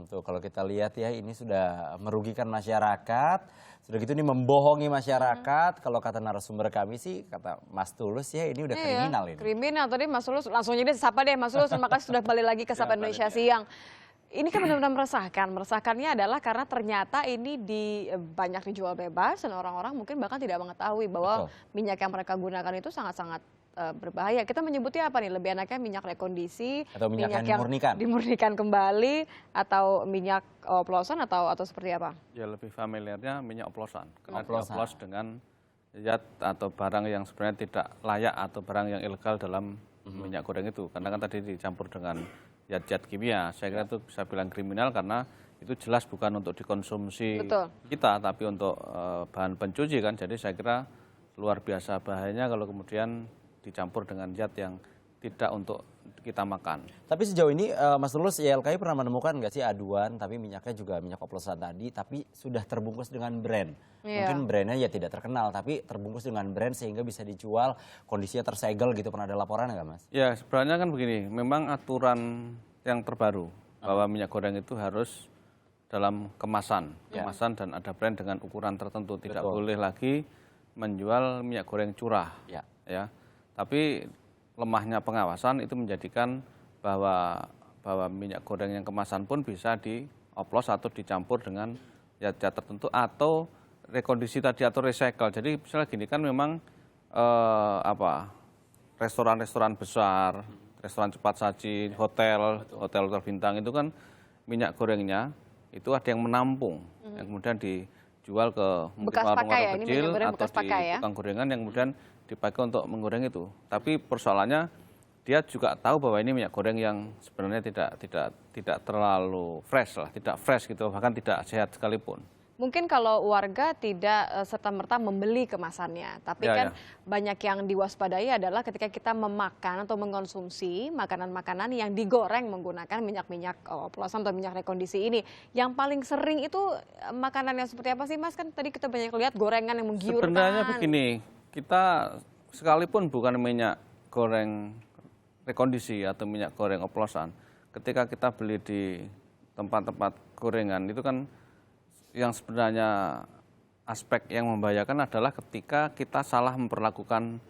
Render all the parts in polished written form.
Tuh kalau kita lihat ya ini sudah merugikan masyarakat, sudah gitu ini membohongi masyarakat. Kalau kata narasumber kami sih, kata Mas Tulus ya ini udah kriminal ini. Kriminal, tadi Mas Tulus langsung jadi sapa deh Mas Tulus, terima kasih sudah kembali lagi ke Sapa Indonesia Siang. Ini kan benar-benar meresahkan. Meresahkannya adalah karena ternyata ini banyak dijual bebas dan orang-orang mungkin bahkan tidak mengetahui bahwa minyak yang mereka gunakan itu sangat-sangat berbahaya. Kita menyebutnya apa nih? Lebih enaknya minyak rekondisi, atau minyak yang dimurnikan kembali, atau minyak oplosan atau seperti apa? Ya lebih familiarnya minyak oplosan. Karena dioplos dengan zat atau barang yang sebenarnya tidak layak atau barang yang ilegal dalam minyak goreng itu. Karena kan tadi dicampur dengan zat-zat kimia. Saya kira itu bisa bilang kriminal karena itu jelas bukan untuk dikonsumsi kita, tapi untuk bahan pencuci kan. Jadi saya kira luar biasa bahayanya kalau kemudian dicampur dengan zat yang tidak untuk kita makan. Tapi sejauh ini Mas Tulus, YLKI pernah menemukan nggak sih aduan, tapi minyaknya juga minyak oplosan tadi, tapi sudah terbungkus dengan brand. Mungkin brandnya ya tidak terkenal, tapi terbungkus dengan brand sehingga bisa dijual, kondisinya tersegel gitu. Pernah ada laporan nggak Mas? Ya sebenarnya kan begini, memang aturan yang terbaru bahwa minyak goreng itu harus dalam kemasan dan ada brand dengan ukuran tertentu. Tidak boleh lagi menjual minyak goreng curah. Ya. Tapi lemahnya pengawasan itu menjadikan bahwa minyak goreng yang kemasan pun bisa dioplos atau dicampur dengan zat-zat tertentu atau rekondisi tadi atau recycle. Jadi misalnya gini kan memang restoran-restoran besar, restoran cepat saji, hotel terbintang itu kan minyak gorengnya itu ada yang menampung, yang kemudian dijual ke warung-warung kecil atau di tukang gorengan yang kemudian dipakai untuk menggoreng itu. Tapi persoalannya dia juga tahu bahwa ini minyak goreng yang sebenarnya tidak terlalu fresh lah, tidak fresh gitu, bahkan tidak sehat sekalipun. Mungkin kalau warga tidak serta-merta membeli kemasannya, tapi kan banyak yang diwaspadai adalah ketika kita memakan atau mengkonsumsi makanan-makanan yang digoreng menggunakan minyak-minyak oplosan atau minyak rekondisi ini. Yang paling sering itu makanan yang seperti apa sih Mas? Kan tadi kita banyak lihat gorengan yang menggiurkan. Sebenarnya begini, kita sekalipun bukan minyak goreng rekondisi atau minyak goreng oplosan, ketika kita beli di tempat-tempat gorengan itu kan yang sebenarnya aspek yang membahayakan adalah ketika kita salah memperlakukan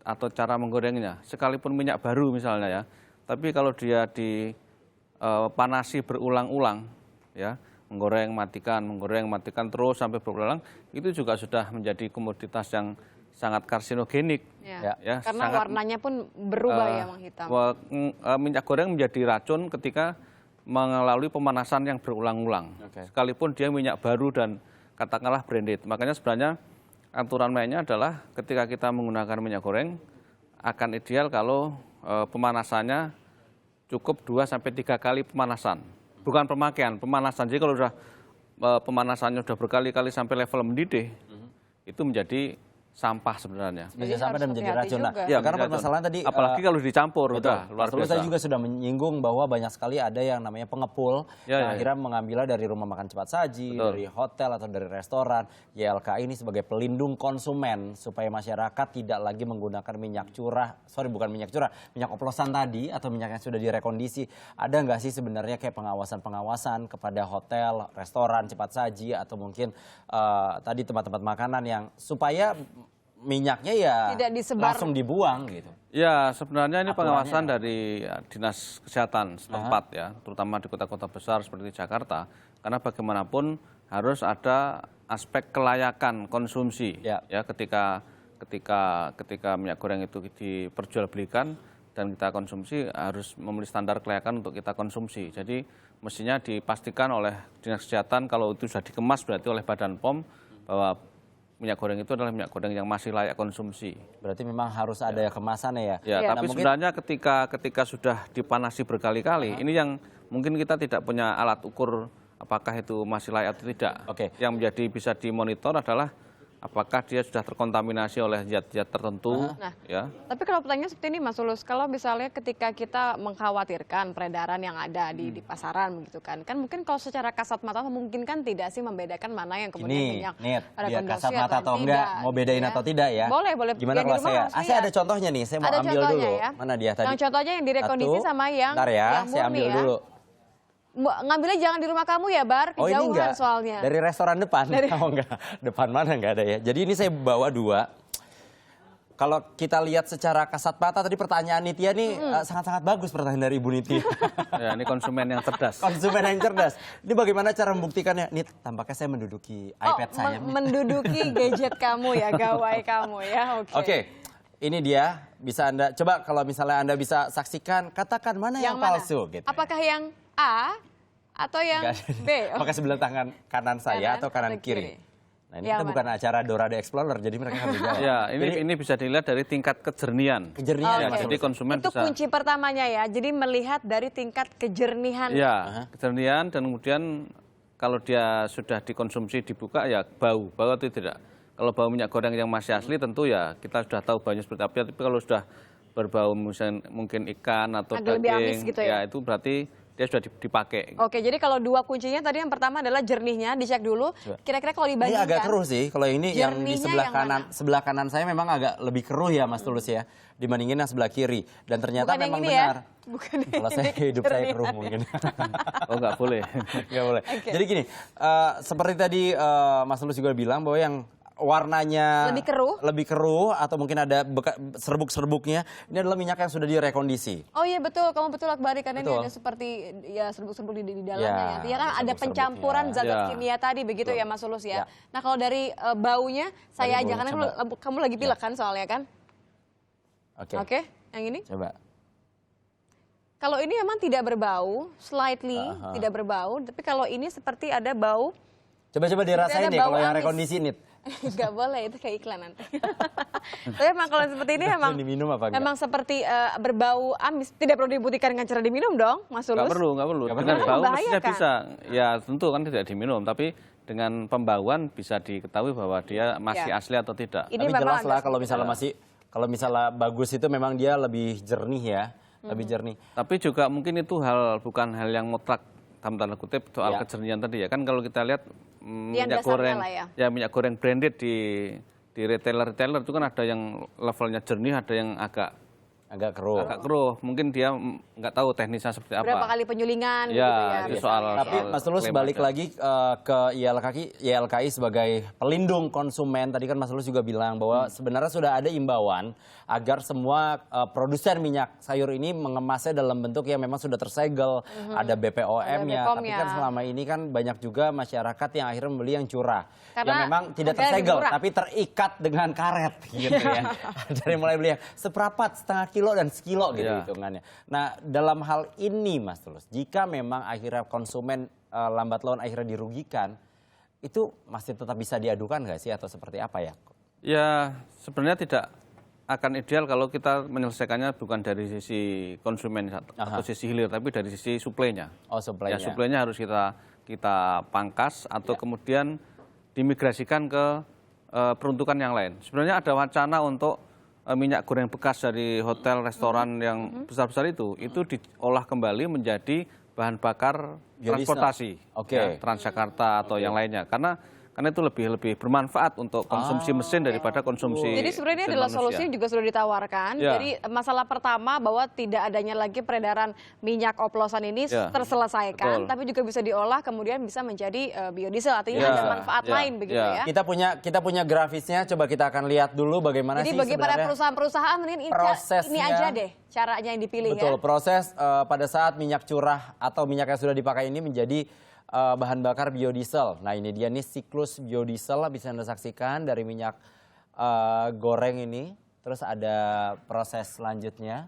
atau cara menggorengnya. Sekalipun minyak baru misalnya ya, tapi kalau dia dipanasi berulang-ulang, ya menggoreng matikan terus sampai berulang, itu juga sudah menjadi komoditas yang sangat karsinogenik. Ya, karena warnanya pun berubah ya menghitam. Minyak goreng menjadi racun ketika melalui pemanasan yang berulang-ulang. Sekalipun dia minyak baru dan katakanlah branded. Makanya sebenarnya aturan mainnya adalah ketika kita menggunakan minyak goreng akan ideal kalau pemanasannya cukup 2-3 kali pemanasan. Bukan pemakaian, pemanasan. Jadi kalau sudah pemanasannya sudah berkali-kali sampai level mendidih, itu menjadi sampah sebenarnya. Menjadi sampah dan menjadi racun. Ya, karena permasalahan tadi apalagi kalau dicampur udah luar biasa. Saya juga sudah menyinggung bahwa banyak sekali ada yang namanya pengepul yang akhirnya mengambilnya dari rumah makan cepat saji, dari hotel atau dari restoran. YLKI ini sebagai pelindung konsumen supaya masyarakat tidak lagi menggunakan minyak oplosan tadi atau minyak yang sudah direkondisi. Ada nggak sih sebenarnya kayak pengawasan kepada hotel, restoran cepat saji atau mungkin tadi tempat-tempat makanan yang supaya minyaknya ya langsung dibuang gitu. Ya sebenarnya ini pengawasan dari Dinas Kesehatan setempat ya, terutama di kota-kota besar seperti Jakarta. Karena bagaimanapun harus ada aspek kelayakan konsumsi ya ketika minyak goreng itu diperjualbelikan dan kita konsumsi harus memenuhi standar kelayakan untuk kita konsumsi. Jadi mestinya dipastikan oleh Dinas Kesehatan kalau itu sudah dikemas berarti oleh Badan POM bahwa minyak goreng itu adalah minyak goreng yang masih layak konsumsi. Berarti memang harus ada kemasannya ya? Ya, tapi sebenarnya ketika sudah dipanasi berkali-kali, ini yang mungkin kita tidak punya alat ukur apakah itu masih layak atau tidak. Yang menjadi bisa dimonitor adalah apakah dia sudah terkontaminasi oleh zat-zat tertentu. Tapi kalau pertanyaan seperti ini Mas Tulus, kalau misalnya ketika kita mengkhawatirkan peredaran yang ada di pasaran begitu kan mungkin kalau secara kasat mata memungkinkan tidak sih membedakan mana yang kemudian minyak rekomendasi kasat mata atau enggak, mau bedain atau tidak ya? Boleh. Gimana kalau saya ada contohnya nih, saya mau ambil dulu. Ya. Mana dia tadi? Yang contohnya yang direkondisi sama yang bentar ya, saya ambil dulu. Ngambilnya jangan di rumah kamu ya, Bar, Oh ini kejauhan enggak, soalnya. dari restoran depan. Oh enggak, depan mana enggak ada ya. Jadi ini saya bawa 2. Kalau kita lihat secara kasat mata tadi pertanyaan Nitya nih sangat-sangat bagus pertanyaan dari Ibu Nitya. Ya, ini konsumen yang cerdas. Konsumen yang cerdas. Ini bagaimana cara membuktikannya? Nit, tampaknya saya menduduki iPad saya. Menduduki gadget kamu ya, gawai kamu ya. Oke, ini dia. Bisa Anda, coba kalau misalnya Anda bisa saksikan, katakan mana yang palsu. Gitu. Apakah yang A atau yang B? Pakai sebelah tangan kanan saya atau kanan kiri? Nah ini kita bukan acara Dora the Explorer, jadi mereka harus jawab. Ya, ini bisa dilihat dari tingkat kejernihan. Kejernihan. Ya, jadi konsumen itu bisa. kunci pertamanya ya. Jadi melihat dari tingkat kejernihan. Ya, kejernihan dan kemudian kalau dia sudah dikonsumsi dibuka ya bau atau tidak. Kalau bau minyak goreng yang masih asli tentu ya kita sudah tahu baunya seperti apa. Tapi kalau sudah berbau misalnya mungkin ikan atau agak lebih amis daging, gitu ya? itu berarti dia sudah dipakai. Oke, jadi kalau 2 kuncinya tadi yang pertama adalah jernihnya, dicek dulu. Kira-kira kalau Ini dibandingkan. agak keruh sih, kalau ini yang di jernihnya sebelah kanan saya memang agak lebih keruh ya Mas Tulus ya, dibandingin yang sebelah kiri. Dan ternyata Bukan yang memang ini benar. ya? Bukan Kalau yang saya ini hidup saya kejernihan. keruh mungkin. Oh nggak boleh. Nggak boleh. Jadi gini, seperti tadi Mas Tulus juga bilang bahwa yang warnanya lebih keruh atau mungkin ada serbuk-serbuknya, ini adalah minyak yang sudah direkondisi. Oh iya betul, kamu betul Akbari, karena Betul. ini ada seperti ya serbuk-serbuk di dalamnya ya. Ya kan ada ada pencampuran zat kimia tadi begitu ya Mas Tulus ya. Nah kalau dari baunya saya aja, karena kamu lagi pilek kan soalnya kan. Oke, yang ini. Coba. Kalau ini memang tidak berbau, slightly tidak berbau, tapi kalau ini seperti ada bau. Coba-coba dirasain deh kalau yang rekondisi Nit. Gak boleh, itu kayak iklan nanti. Tapi emang kalau seperti ini emang diminum apa enggak? emang seperti berbau amis. Tidak perlu dibuktikan dengan cara diminum dong, Mas Tulus? Nggak perlu. Dengan bau mestinya bisa. Ya tentu kan tidak diminum, tapi dengan pembauan bisa diketahui bahwa dia masih asli atau tidak. Ini tapi jelas lah kalau misalnya bagus itu memang dia lebih jernih ya, lebih jernih. Tapi juga mungkin itu bukan hal yang mutlak dalam tanda kutip soal kejernihan tadi ya. Kan kalau kita lihat minyak goreng minyak goreng branded di retailer itu kan ada yang levelnya jernih, ada yang agak keruh. Mungkin dia nggak tahu teknisnya seperti apa. Berapa kali penyulingan ya, gitu ya. Itu soal tapi Mas Tulus balik lagi ke YLKI sebagai pelindung konsumen. Tadi kan Mas Tulus juga bilang bahwa sebenarnya sudah ada imbauan agar semua produsen minyak sayur ini mengemasnya dalam bentuk yang memang sudah tersegel, ada BPOM-nya. Tapi kan selama ini kan banyak juga masyarakat yang akhirnya membeli yang curah. Yang memang tidak tersegel, tapi terikat dengan karet gitu ya. Dari mulai beli yang seperempat, setengah kilo dan sekilo gitu hitungannya. Nah dalam hal ini Mas Tulus, jika memang akhirnya konsumen lambat laun akhirnya dirugikan, itu masih tetap bisa diadukan nggak sih atau seperti apa ya? Ya sebenarnya tidak akan ideal kalau kita menyelesaikannya bukan dari sisi konsumen atau sisi hilir, tapi dari sisi suplainya. Oh suplainya. Ya suplainya harus kita pangkas atau kemudian dimigrasikan ke peruntukan yang lain. Sebenarnya ada wacana untuk minyak goreng bekas dari hotel, restoran yang besar-besar itu diolah kembali menjadi bahan bakar transportasi, Transjakarta atau yang lainnya. Karena itu lebih bermanfaat untuk konsumsi mesin daripada konsumsi. Jadi sebenarnya adalah solusi juga sudah ditawarkan. Jadi masalah pertama bahwa tidak adanya lagi peredaran minyak oplosan ini terselesaikan, tapi juga bisa diolah kemudian bisa menjadi biodiesel. Artinya ada manfaat lain begitu ya. Kita punya grafisnya, coba kita akan lihat dulu bagaimana sih sebenarnya. Jadi bagi para perusahaan-perusahaan ini aja deh caranya yang dipilih. Betul, proses pada saat minyak curah atau minyak yang sudah dipakai ini menjadi bahan bakar biodiesel. Nah ini dia nih siklus biodiesel, bisa Anda saksikan dari minyak goreng ini. Terus ada proses selanjutnya.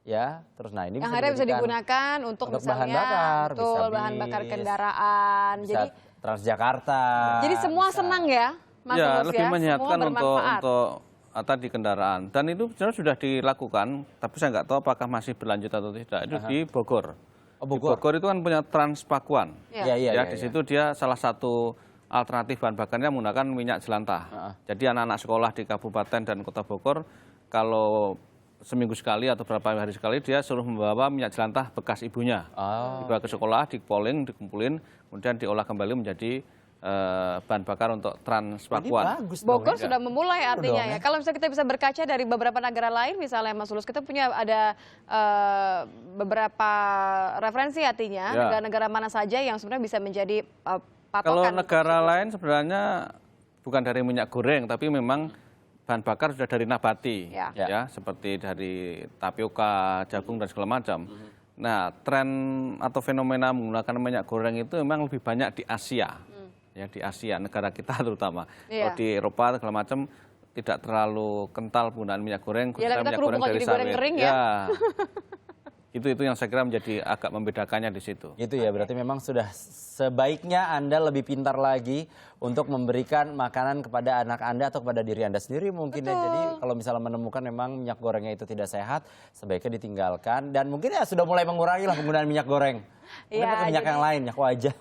Ya, terus nah ini yang akhirnya bisa digunakan untuk misalnya bahan bakar, bahan bakar kendaraan. Bisa jadi Transjakarta. Jadi semua senang ya, Mas Tulus, lebih menyehatkan untuk di kendaraan. Dan itu sebenarnya sudah dilakukan, tapi saya nggak tahu apakah masih berlanjut atau tidak. Itu di Bogor. Bogor itu kan punya Transpakuan. Di situ dia salah satu alternatif bahan bakarnya menggunakan minyak jelantah. Jadi anak-anak sekolah di kabupaten dan kota Bogor kalau seminggu sekali atau beberapa hari sekali dia suruh membawa minyak jelantah bekas ibunya. Dibawa ke sekolah, dipoling, dikumpulin, kemudian diolah kembali menjadi bahan bakar untuk Trans Ini Pakuan. bagus dong. Bogor sudah memulai artinya dong, ya. Kalau misalnya kita bisa berkaca dari beberapa negara lain, misalnya Mas Tulus, kita punya ada beberapa referensi artinya Ya. negara-negara mana saja yang sebenarnya bisa menjadi patokan. Kalau negara lain sebenarnya bukan dari minyak goreng, tapi memang bahan bakar sudah dari nabati, Ya. seperti dari tapioka, jagung dan segala macam. Nah, tren atau fenomena menggunakan minyak goreng itu memang lebih banyak di Asia, ya di Asia, negara kita terutama. Iya. Kalau di Eropa segala macam tidak terlalu kental penggunaan minyak goreng, Yalah, kita minyak goreng kerupuk dari jadi goreng sawit. kering ya. Itu yang saya kira menjadi agak membedakannya di situ. Gitu ya, berarti memang sudah sebaiknya Anda lebih pintar lagi untuk memberikan makanan kepada anak Anda atau kepada diri Anda sendiri mungkin ya. Jadi kalau misalnya menemukan memang minyak gorengnya itu tidak sehat, sebaiknya ditinggalkan. Dan mungkin ya sudah mulai mengurangi lah penggunaan minyak goreng. Mungkin Iya, pakai minyak jadi- yang lain, minyak wajah.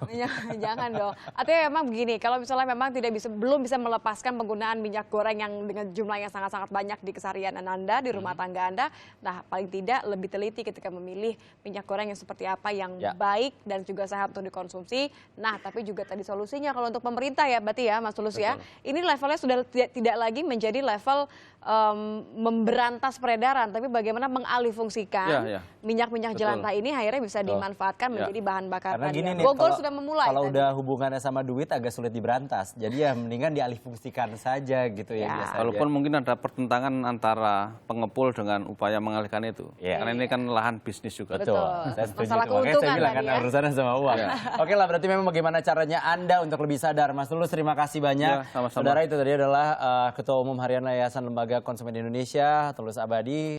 Jangan dong. Artinya memang begini, kalau misalnya memang belum bisa melepaskan penggunaan minyak goreng yang dengan jumlah yang sangat-sangat banyak di keseharian Anda, di rumah tangga Anda, nah paling tidak lebih teliti ketika memilih minyak goreng yang seperti apa yang Ya. baik dan juga sehat untuk dikonsumsi. Nah, tapi juga tadi solusinya kalau untuk pemerintah ya, berarti ya Mas Tulus ya, ini levelnya sudah tidak lagi menjadi level memberantas peredaran, tapi bagaimana mengalihfungsikan Ya. minyak-minyak Betul. jelantah ini akhirnya bisa dimanfaatkan Ya. menjadi bahan bakar Karena tadi. gini ya. nih, Bogor sudah memulai. kalau tadi. udah hubungannya sama duit agak sulit diberantas. Jadi ya mendingan dialihfungsikan saja gitu ya. Ya. biasanya. Walaupun mungkin ada pertentangan antara pengepul dengan upaya mengalihkan itu. Iya. Karena ini kan lahan bisnis juga. Betul, Betul. saya setuju. Masalah itu. Makanya saya keuntungan bilang kan tadi ya. urusannya sama uang. Oke lah, berarti memang bagaimana caranya Anda untuk lebih sadar. Mas Tulus, terima kasih banyak. Ya, sama-sama. Saudara, itu tadi adalah Ketua Umum Harian Yayasan Lembaga Konsumen Indonesia, Tulus Abadi.